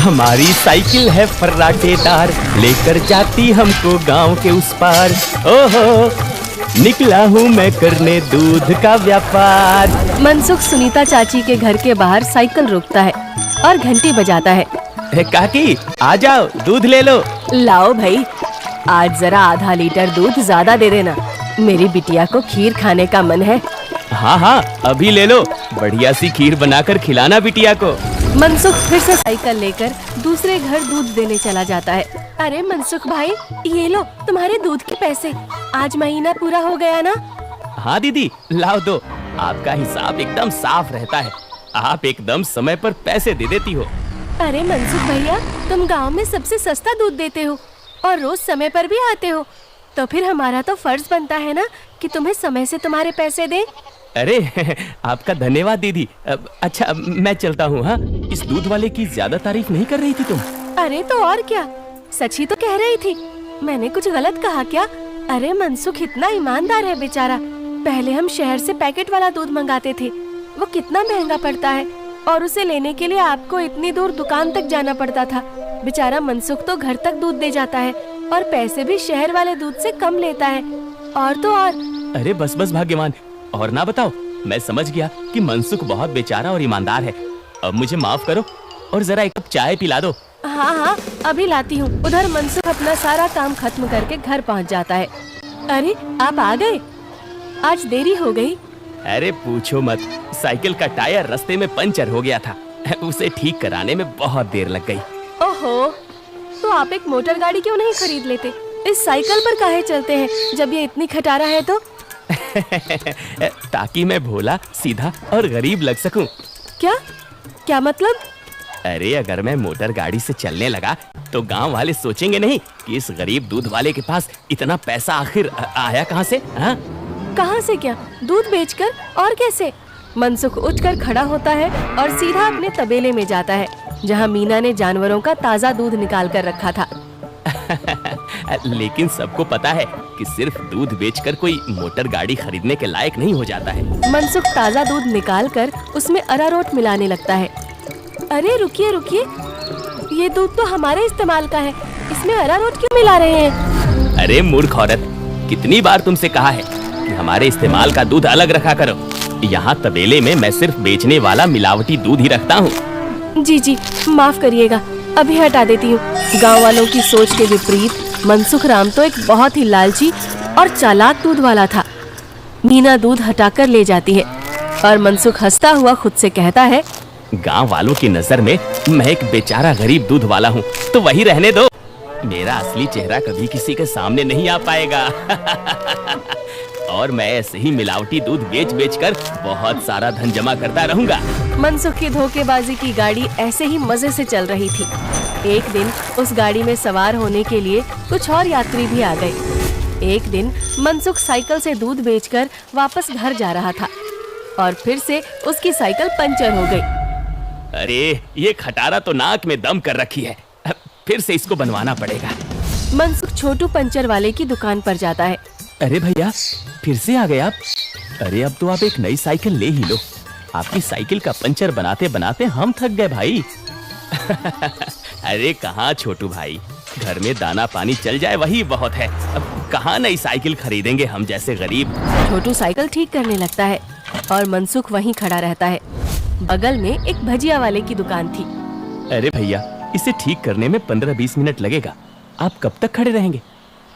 हमारी साइकिल है फर्राटेदार, लेकर जाती हमको गांव के उस पार। ओहो, निकला हूँ मैं करने दूध का व्यापार। मनसुख सुनीता चाची के घर के बाहर साइकिल रोकता है और घंटी बजाता है। काकी आ जाओ, दूध ले लो। लाओ भाई, आज जरा आधा लीटर दूध ज्यादा दे देना, मेरी बिटिया को खीर खाने का मन है। हाँ हाँ, अभी ले लो, बढ़िया सी खीर बनाकर खिलाना बिटिया को। मनसुख फिर से साइकिल लेकर दूसरे घर दूध देने चला जाता है। अरे मनसुख भाई, ये लो तुम्हारे दूध के पैसे, आज महीना पूरा हो गया ना? हाँ दीदी, लाओ दो, आपका हिसाब एकदम साफ रहता है, आप एकदम समय पर पैसे दे देती हो। अरे मनसुख भैया, तुम गांव में सबसे सस्ता दूध देते हो और रोज समय पर भी आते हो, तो फिर हमारा तो फर्ज बनता है ना कि तुम्हें समय से तुम्हारे पैसे दें। अरे आपका धन्यवाद दीदी। अच्छा मैं चलता हूँ। हाँ, इस दूध वाले की ज्यादा तारीफ नहीं कर रही थी तुम? अरे तो और क्या, सच ही तो कह रही थी, मैंने कुछ गलत कहा क्या? अरे मनसुख इतना ईमानदार है बेचारा। पहले हम शहर से पैकेट वाला दूध मंगाते थे, वो कितना महंगा पड़ता है, और उसे लेने के लिए आपको इतनी दूर दुकान तक जाना पड़ता था। बेचारा मनसुख तो घर तक दूध दे जाता है और पैसे भी शहर वाले दूध से कम लेता है। और तो और। अरे बस बस भाग्यवान, और ना बताओ, मैं समझ गया कि मनसुख बहुत बेचारा और ईमानदार है। अब मुझे माफ करो और जरा एक कप चाय पिला दो। हाँ हाँ, अभी लाती हूँ। उधर मनसुख अपना सारा काम खत्म करके घर पहुँच जाता है। अरे आप आ गए, आज देरी हो गई। अरे पूछो मत, साइकिल का टायर रास्ते में पंचर हो गया था, उसे ठीक कराने में बहुत देर लग गई। ओहो, तो आप एक मोटर गाड़ी क्यों नहीं खरीद लेते? इस साइकिल पर काहे चलते हैं जब ये इतनी खटारा है तो? ताकि मैं भोला, सीधा और गरीब लग सकूं। क्या क्या मतलब? अरे अगर मैं मोटर गाड़ी से चलने लगा तो गांव वाले सोचेंगे नहीं कि इस गरीब दूध वाले के पास इतना पैसा आखिर आया कहां से? हाँ, कहां से क्या? दूध बेचकर और कैसे? मनसुख उठकर खड़ा होता है और सीधा अपने तबेले में जाता है, जहां मीना ने जानवरों का ताज़ा दूध निकाल कर रखा था। लेकिन सबको पता है कि सिर्फ दूध बेचकर कोई मोटर गाड़ी खरीदने के लायक नहीं हो जाता है। मनसुख ताज़ा दूध निकालकर उसमें अरारोट मिलाने लगता है। अरे रुकिए रुकिए, ये दूध तो हमारे इस्तेमाल का है, इसमें अरारोट क्यों मिला रहे हैं? अरे मूर्ख औरत, कितनी बार तुमसे कहा है कि हमारे इस्तेमाल का दूध अलग रखा करो। यहाँ तबेले में मैं सिर्फ बेचने वाला मिलावटी दूध ही रखता हूँ। जी जी, माफ करिएगा, अभी हटा देती हूँ। गाँव वालों की सोच के विपरीत मनसुख राम तो एक बहुत ही लालची और चालाक दूध वाला था। मीना दूध हटाकर ले जाती है और मनसुख हंसता हुआ खुद से कहता है, गांव वालों की नजर में मैं एक बेचारा गरीब दूध वाला हूँ, तो वही रहने दो। मेरा असली चेहरा कभी किसी के सामने नहीं आ पाएगा। और मैं ऐसे ही मिलावटी दूध बेच बेच कर बहुत सारा धन जमा करता रहूंगा। मनसुख की धोखेबाजी की गाड़ी ऐसे ही मजे से चल रही थी। एक दिन उस गाड़ी में सवार होने के लिए कुछ और यात्री भी आ गए। एक दिन मनसुख साइकिल से दूध बेचकर वापस घर जा रहा था और फिर से उसकी साइकिल पंचर हो गई। अरे ये खटारा तो नाक में दम कर रखी है, फिर से इसको बनवाना पड़ेगा। मनसुख छोटू पंचर वाले की दुकान पर जाता है। अरे भैया, फिर से आ गए आप? अरे अब तो आप एक नई साइकिल ले ही लो, आपकी साइकिल का पंचर बनाते बनाते हम थक गए भाई। अरे कहाँ छोटू भाई, घर में दाना पानी चल जाए वही बहुत है, अब कहाँ नई साइकिल खरीदेंगे हम जैसे गरीब। छोटू साइकिल ठीक करने लगता है और मनसुख वहीं खड़ा रहता है। बगल में एक भजिया वाले की दुकान थी। अरे भैया, इसे ठीक करने में 15-20 मिनट लगेगा, आप कब तक खड़े रहेंगे?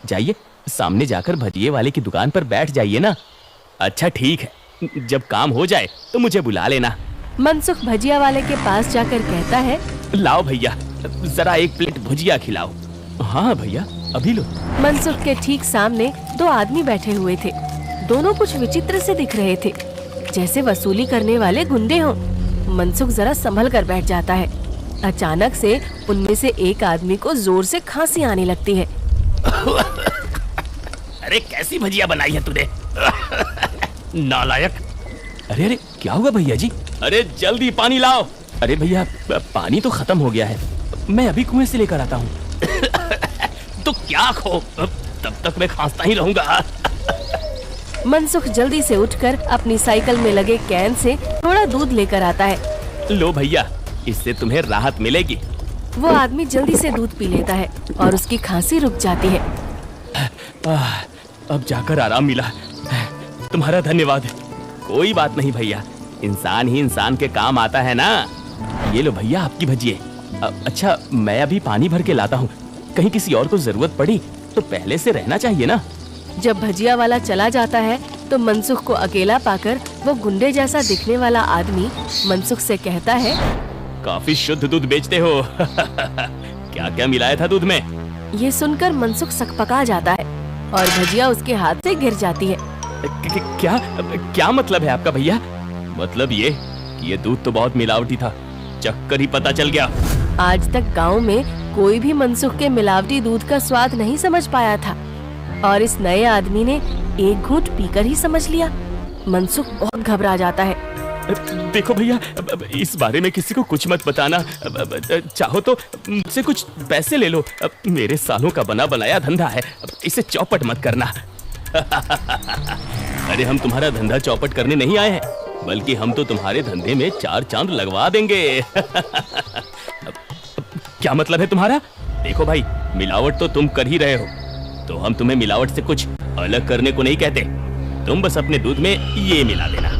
जाइए सामने जाकर भजिए वाले की दुकान पर बैठ जाइए ना। अच्छा ठीक है, जब काम हो जाए तो मुझे बुला लेना। मनसुख भजिया वाले के पास जाकर कहता है, लाओ भैया, जरा एक प्लेट भुजिया खिलाओ। हाँ भैया, अभी लो। मनसुख के ठीक सामने दो आदमी बैठे हुए थे। दोनों कुछ विचित्र से दिख रहे थे, जैसे वसूली करने वाले गुंडे हों। मनसुख जरा संभल कर बैठ जाता है। अचानक से उनमें से एक आदमी को जोर से खांसी आने लगती है। अरे कैसी भजिया बनाई है तूने? नालायक। अरे अरे क्या हुआ भैया जी? अरे जल्दी पानी लाओ। अरे भैया, पानी तो खत्म हो गया है, मैं अभी कुएं से लेकर आता हूँ। तो क्या खो, तब तक मैं खांसता ही रहूंगा। मनसुख जल्दी से उठकर अपनी साइकिल में लगे कैन से थोड़ा दूध लेकर आता है। लो भैया, इससे तुम्हें राहत मिलेगी। वो आदमी जल्दी से दूध पी लेता है और उसकी खांसी रुक जाती है। अब जाकर आराम मिला। तुम्हारा धन्यवाद। कोई बात नहीं भैया, इंसान ही इंसान के काम आता है ना। ये लो भैया आपकी भजिए। अच्छा मैं अभी पानी भर के लाता हूँ, कहीं किसी और को जरूरत पड़ी तो पहले से रहना चाहिए ना। जब भजिया वाला चला जाता है तो मनसुख को अकेला पाकर वो गुंडे जैसा दिखने वाला आदमी मनसुख से कहता है, काफी शुद्ध दूध बेचते हो। क्या क्या मिलाया था दूध में? ये सुनकर मनसुख सकपका जाता है और भजिया उसके हाथ से गिर जाती है। क्या क्या मतलब है आपका भैया? मतलब ये दूध तो बहुत मिलावटी था, चक्कर ही पता चल गया। आज तक गांव में कोई भी मनसुख के मिलावटी दूध का स्वाद नहीं समझ पाया था और इस नए आदमी ने एक घूंट पीकर ही समझ लिया। मनसुख बहुत घबरा जाता है। देखो भैया, इस बारे में किसी को कुछ मत बताना। चाहो तो मुझसे कुछ पैसे ले लो, मेरे सालों का बना बनाया धंधा है, इसे चौपट मत करना। अरे हम तुम्हारा धंधा चौपट करने नहीं आए हैं, बल्कि हम तो तुम्हारे धंधे में 4 चांद लगवा देंगे। क्या मतलब है तुम्हारा? देखो भाई, मिलावट तो तुम कर ही रहे हो, तो हम तुम्हें मिलावट से कुछ अलग करने को नहीं कहते। तुम बस अपने दूध में ये मिला देना।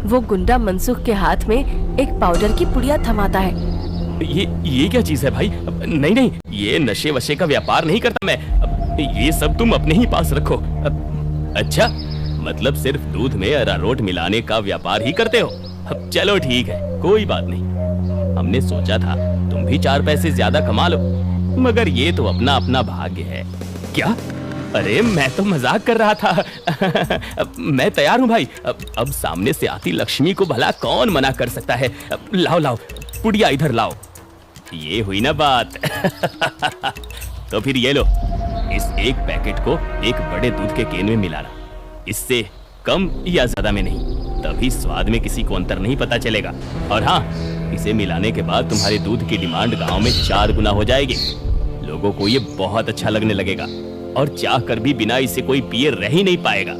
वो गुंडा मनसुख के हाथ में एक पाउडर की पुड़िया थमाता है। ये क्या चीज है भाई? नहीं, ये नशे वशे का व्यापार नहीं करता मैं। ये सब तुम अपने ही पास रखो। अच्छा, मतलब सिर्फ दूध में अरारोट मिलाने का व्यापार ही करते हो? चलो ठीक है, कोई बात नहीं। हमने सोचा था तुम भी 4 पैसे ज्यादा कमा लो, मगर ये तो अपना अपना भाग्य है। क्या? अरे मैं तो मजाक कर रहा था। मैं तैयार हूँ भाई। अब सामने से आती लक्ष्मी को भला कौन मना कर सकता है। लाओ पुड़िया इधर लाओ। ये हुई ना बात। तो फिर ये लो, इस एक पैकेट को एक बड़े दूध के केन में मिलाना। इससे कम या ज्यादा में नहीं, तभी स्वाद में किसी को अंतर नहीं पता चलेगा। और हाँ, इसे मिलाने के बाद तुम्हारे दूध की डिमांड गांव में 4 गुना हो जाएगी। लोगों को ये बहुत अच्छा लगने लगेगा और चाह कर भी बिना इसे कोई पिए रह ही नहीं पाएगा।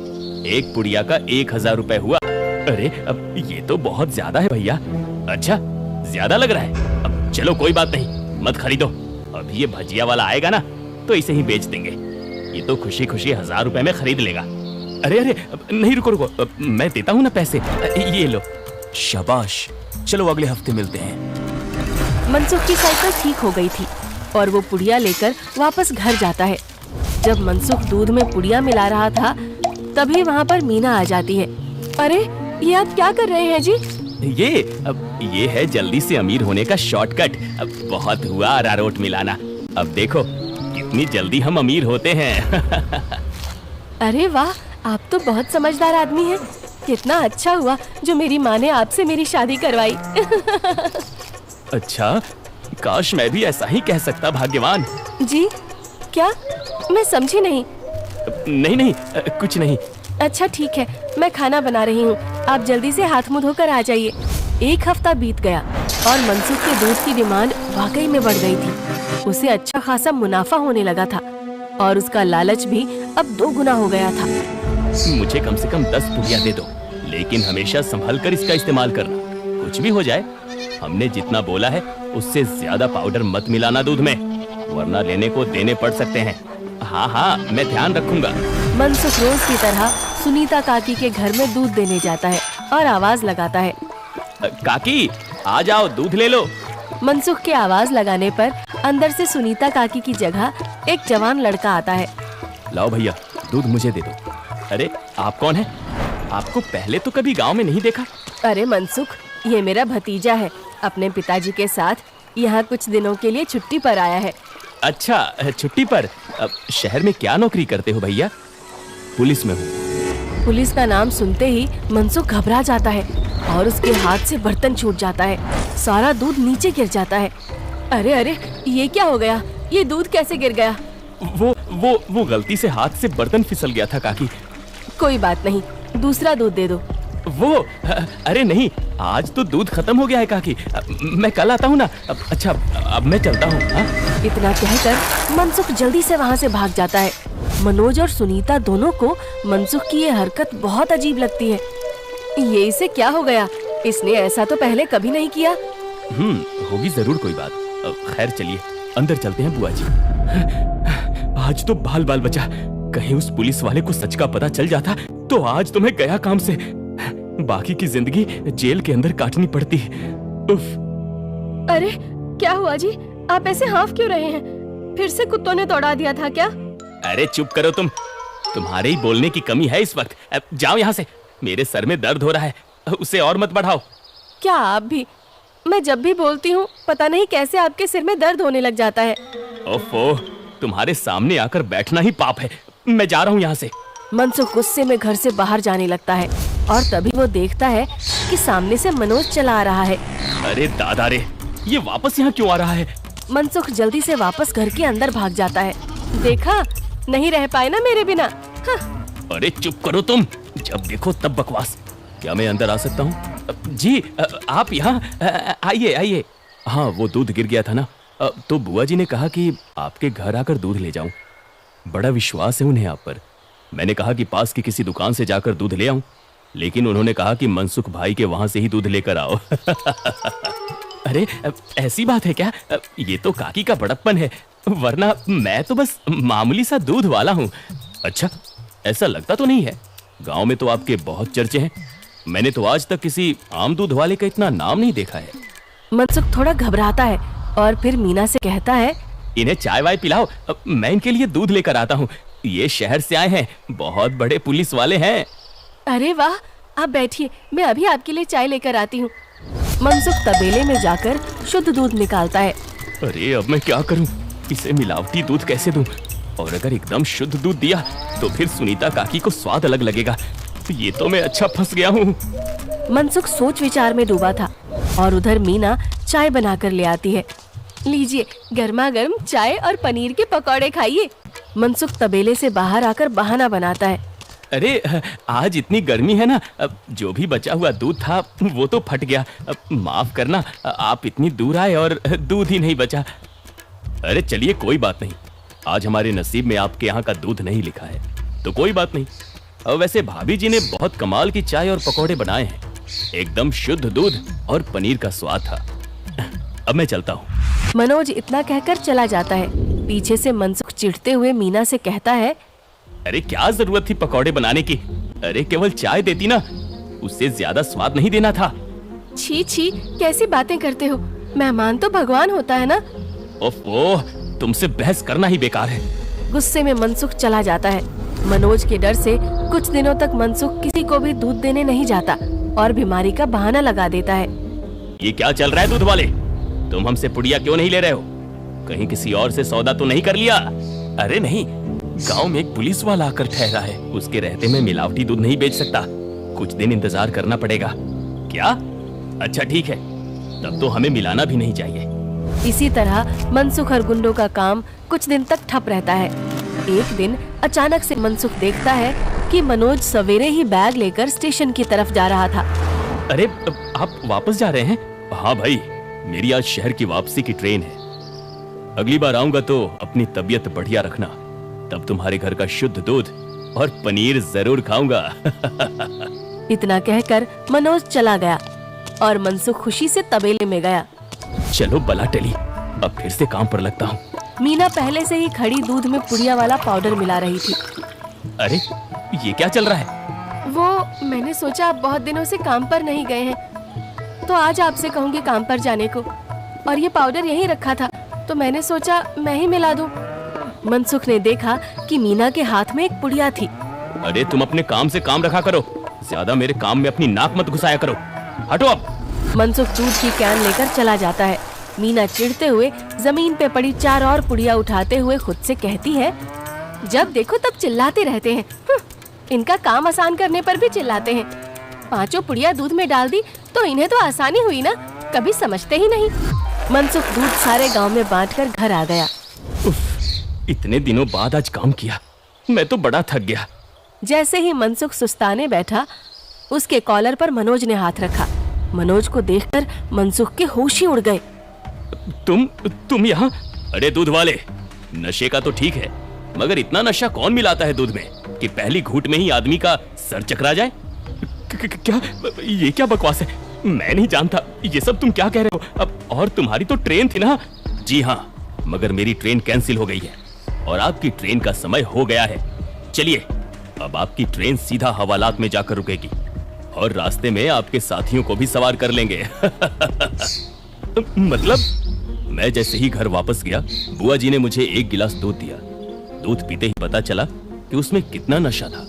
एक पुड़िया का 1000 रुपए हुआ। अरे अब ये तो बहुत ज्यादा है भैया। अच्छा, ज्यादा लग रहा है। अब चलो कोई बात नहीं, मत खरीदो। अब ये भजिया वाला आएगा ना तो इसे ही बेच देंगे। ये तो खुशी खुशी 1000 रुपए में खरीद लेगा। अरे नहीं, रुको, मैं देता हूँ ना पैसे। ये लो। शाबाश, चलो अगले हफ्ते मिलते हैं। मनसुख की साइकिल ठीक हो गई थी और वो पुड़िया लेकर वापस घर जाता है। जब मनसुख दूध में पुड़िया मिला रहा था, तभी वहाँ पर मीना आ जाती है। अरे ये आप क्या कर रहे हैं जी? ये है जल्दी से अमीर होने का शॉर्टकट। बहुत हुआ अरारोट मिलाना, अब देखो कितनी जल्दी हम अमीर होते हैं। अरे वाह, आप तो बहुत समझदार आदमी हैं। कितना अच्छा हुआ जो मेरी माँ ने आपसे मेरी शादी करवाई। अच्छा, काश मैं भी ऐसा ही कह सकता, भाग्यवान। जी क्या? मैं समझी नहीं। नहीं, कुछ नहीं। अच्छा ठीक है, मैं खाना बना रही हूँ, आप जल्दी से हाथ मुंह धोकर आ जाइए। 1 हफ्ता बीत गया और मनसुख के दूध की डिमांड वाकई में बढ़ गई थी। उसे अच्छा खासा मुनाफा होने लगा था और उसका लालच भी अब 2 गुना हो गया था। मुझे कम से कम 10 पुड़िया दे दो, लेकिन हमेशा संभल कर इसका इस्तेमाल करना। कुछ भी हो जाए, हमने जितना बोला है उससे ज्यादा पाउडर मत मिलाना दूध में, वरना लेने को देने पड़ सकते हैं। हाँ, मैं ध्यान रखूंगा। मनसुख रोज की तरह सुनीता काकी के घर में दूध देने जाता है और आवाज लगाता है, काकी आ जाओ, दूध ले लो। मनसुख के आवाज लगाने पर अंदर से सुनीता काकी की जगह एक जवान लड़का आता है। लाओ भैया, दूध मुझे दे दो। अरे आप कौन है? आपको पहले तो कभी गांव में नहीं देखा। अरे मनसुख, ये मेरा भतीजा है, अपने पिताजी के साथ यहाँ कुछ दिनों के लिए छुट्टी पर आया है। अच्छा, छुट्टी पर? शहर में क्या नौकरी करते हो भैया? पुलिस में हूँ। पुलिस का नाम सुनते ही मनसुख घबरा जाता है और उसके हाथ से बर्तन छूट जाता है। सारा दूध नीचे गिर जाता है। अरे ये क्या हो गया? ये दूध कैसे गिर गया? वो गलती से हाथ से बर्तन फिसल गया था काकी। कोई बात नहीं, दूसरा दूध दे दो। अरे नहीं, आज तो दूध खत्म हो गया है काकी, मैं कल आता हूँ ना। अच्छा, अब मैं चलता हूँ। इतना कहकर मनसुख जल्दी से वहाँ से भाग जाता है। मनोज और सुनीता दोनों को मनसुख की ये हरकत बहुत अजीब लगती है। ये इसे क्या हो गया? इसने ऐसा तो पहले कभी नहीं किया। होगी जरूर कोई बात। खैर चलिए अंदर चलते हैं बुआ जी। आज तो बाल बाल बचा। कहीं उस पुलिस वाले को सच का पता चल जाता तो आज तो मैं गया काम से। बाकी की जिंदगी जेल के अंदर काटनी पड़ती। उफ। अरे क्या हुआ जी, आप ऐसे हाँफ क्यों रहे हैं? फिर से कुत्तों ने दौड़ा दिया था क्या? अरे चुप करो तुम, तुम्हारे ही बोलने की कमी है इस वक्त। अब जाओ यहाँ से, मेरे सर में दर्द हो रहा है, उसे और मत बढ़ाओ। क्या आप भी? मैं जब भी बोलती हूँ पता नहीं कैसे आपके सिर में दर्द होने लग जाता है। ओफो, तुम्हारे सामने आकर बैठना ही पाप है। मैं जा रहा हूँ यहाँ से। मनसुख गुस्से में घर से बाहर जाने लगता है और तभी वो देखता है कि सामने से मनोज चला आ रहा है। अरे दादा रे, ये वापस यहाँ क्यों आ रहा है? मनसुख जल्दी से वापस घर के अंदर भाग जाता है। देखा, नहीं रह पाए ना मेरे बिना। हाँ। अरे चुप करो तुम, जब देखो तब बकवास। क्या मैं अंदर आ सकता हूँ? जी आप यहाँ आइए आइए। हाँ वो दूध गिर गया था ना, तो बुआ जी ने कहा कि आपके घर आकर दूध ले जाऊं। बड़ा विश्वास है उन्हें आप पर। मैंने कहा कि पास की किसी दुकान से जाकर दूध ले आऊं, लेकिन उन्होंने कहा कि मनसुख भाई के वहां से ही दूध लेकर आओ। अरे ऐसी बात है क्या? ये तो काकी का बड़प्पन है, वरना मैं तो बस मामूली सा दूध वाला हूँ। अच्छा, ऐसा लगता तो नहीं है। गांव में तो आपके बहुत चर्चे हैं। मैंने तो आज तक किसी आम दूध वाले का इतना नाम नहीं देखा है। मनसुख थोड़ा घबराता है और फिर मीना से कहता है, इन्हें चाय वाय पिलाओ, मैं इनके लिए दूध लेकर आता हूँ। ये शहर से आए हैं, बहुत बड़े पुलिस वाले हैं। अरे वाह, आप बैठिए, मैं अभी आपके लिए चाय लेकर आती हूँ। मनसुख तबेले में जाकर शुद्ध दूध निकालता है। अरे अब मैं क्या करूँ, इसे मिलावटी दूध कैसे दूं? और अगर एकदम शुद्ध दूध दिया तो फिर सुनीता काकी को स्वाद अलग लगेगा। ये तो मैं अच्छा फंस गया हूँ। मनसुख सोच विचार में डूबा था और उधर मीना चाय बनाकर ले आती है। लीजिए, गर्मा गर्म चाय और पनीर के पकौड़े खाइए। मनसुख तबेले से बाहर आकर बहाना बनाता है। अरे आज इतनी गर्मी है ना, जो भी बचा हुआ दूध था वो तो फट गया। माफ करना, आप इतनी दूर आए और दूध ही नहीं बचा। अरे चलिए कोई बात नहीं, आज हमारे नसीब में आपके यहाँ का दूध नहीं लिखा है तो कोई बात नहीं। वैसे भाभी जी ने बहुत कमाल की चाय और पकौड़े बनाए हैं, एकदम शुद्ध दूध और पनीर का स्वाद था। अब मैं चलता हूँ। मनोज इतना कहकर चला जाता है। पीछे से मनसुख चिढ़ते हुए मीना से कहता है, अरे क्या जरूरत थी पकौड़े बनाने की? अरे केवल चाय देती ना, उससे ज्यादा स्वाद नहीं देना था। छी छी, कैसी बातें करते हो? मेहमान तो भगवान होता है ना। ओफो, तुमसे बहस करना ही बेकार है। गुस्से में मनसुख चला जाता है। मनोज के डर से कुछ दिनों तक मनसुख किसी को भी दूध देने नहीं जाता और बीमारी का बहाना लगा देता है। ये क्या चल रहा है दूध वाले? तुम हमसे पुड़िया क्यों नहीं ले रहे हो? कहीं किसी और से सौदा तो नहीं कर लिया? अरे नहीं, गांव में एक पुलिस वाला आकर ठहरा है, उसके रहते मैं मिलावटी दूध नहीं बेच सकता। कुछ दिन इंतजार करना पड़ेगा। क्या? अच्छा ठीक है, तब तो हमें मिलाना भी नहीं चाहिए। इसी तरह मनसुख और गुंडों का काम कुछ दिन तक ठप रहता है। एक दिन अचानक से मनसुख देखता है कि मनोज सवेरे ही बैग लेकर स्टेशन की तरफ जा रहा था। अरे आप वापस जा रहे हैं? हाँ भाई, मेरी आज शहर की वापसी की ट्रेन है। अगली बार आऊंगा तो अपनी तबीयत बढ़िया रखना, तब तुम्हारे घर का शुद्ध दूध और पनीर जरूर खाऊंगा। इतना कहकर मनोज चला गया और मनसुख खुशी से तबेले में गया। चलो बला टली, अब फिर से काम पर लगता हूँ। मीना पहले से ही खड़ी दूध में पुड़िया वाला पाउडर मिला रही थी। अरे ये क्या चल रहा है? वो मैंने सोचा आप बहुत दिनों से काम पर नहीं गए हैं तो आज आपसे कहूँगी काम पर जाने को, और ये पाउडर यहीं रखा था तो मैंने सोचा मैं ही मिला दूं। मनसुख ने देखा कि मीना के हाथ में एक पुड़िया थी। अरे तुम अपने काम से काम रखा करो, ज्यादा मेरे काम में अपनी नाक मत घुसाया करो। हटो अब। मनसुख दूध की कैन लेकर चला जाता है। मीना चिढ़ते हुए जमीन पे पड़ी 4 और पुड़िया उठाते हुए खुद से कहती है, जब देखो तब चिल्लाते रहते हैं। इनका काम आसान करने पर भी चिल्लाते हैं। 5 पुड़िया दूध में डाल दी तो इन्हें तो आसानी हुई ना, कभी समझते ही नहीं। मनसुख दूध सारे गांव में बांटकर घर आ गया। इतने दिनों बाद आज काम किया, मैं तो बड़ा थक गया। जैसे ही मनसुख सुस्ताने बैठा, उसके कॉलर पर मनोज ने हाथ रखा। मनोज को देखकर मनसुख के होश ही उड़ गए। तुम यहाँ? अरे दूध वाले, नशे का तो ठीक है, मगर इतना नशा कौन मिलाता है दूध में कि पहली घूंट में ही आदमी का सर चकरा जाए? क्या ये क्या बकवास है? मैं नहीं जानता। ये सब तुम क्या कह रहे हो? अब और तुम्हारी तो ट्रेन थी ना, जी हाँ, मगर मेरी ट्रेन कैंसिल हो गई है और आपकी ट्रेन का समय हो गया है। चलिए, अब आपकी ट्रेन सीधा हवालात में जाकर रुकेगी और रास्ते में आपके साथियों को भी सवार कर लेंगे। मतलब मैं जैसे ही घर वापस गया, बुआ जी ने मुझे एक गिलास दूध दिया। दूध पीते ही पता चला कि उसमें कितना नशा था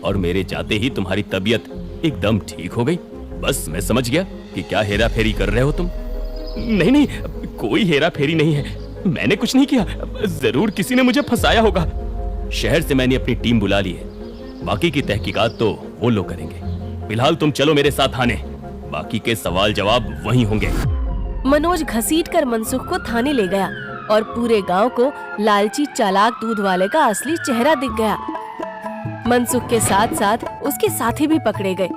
और मेरे जाते ही तुम्हारी तबीयत एकदम ठीक हो गई। बस मैं समझ गया कि क्या हेरा फेरी कर रहे हो तुम। नहीं नहीं, कोई हेरा फेरी नहीं है, मैंने कुछ नहीं किया। जरूर किसी ने मुझे फंसाया होगा। शहर से मैंने अपनी टीम बुला ली है, बाकी की तहकीकात तो वो लोग करेंगे। फिलहाल तुम चलो मेरे साथ थाने, बाकी के सवाल जवाब वहीं होंगे। मनोज घसीटकर मनसुख को थाने ले गया और पूरे गांव को लालची चालाक दूध वाले का असली चेहरा दिख गया। मनसुख के साथ साथ उसके साथी भी पकड़े गए।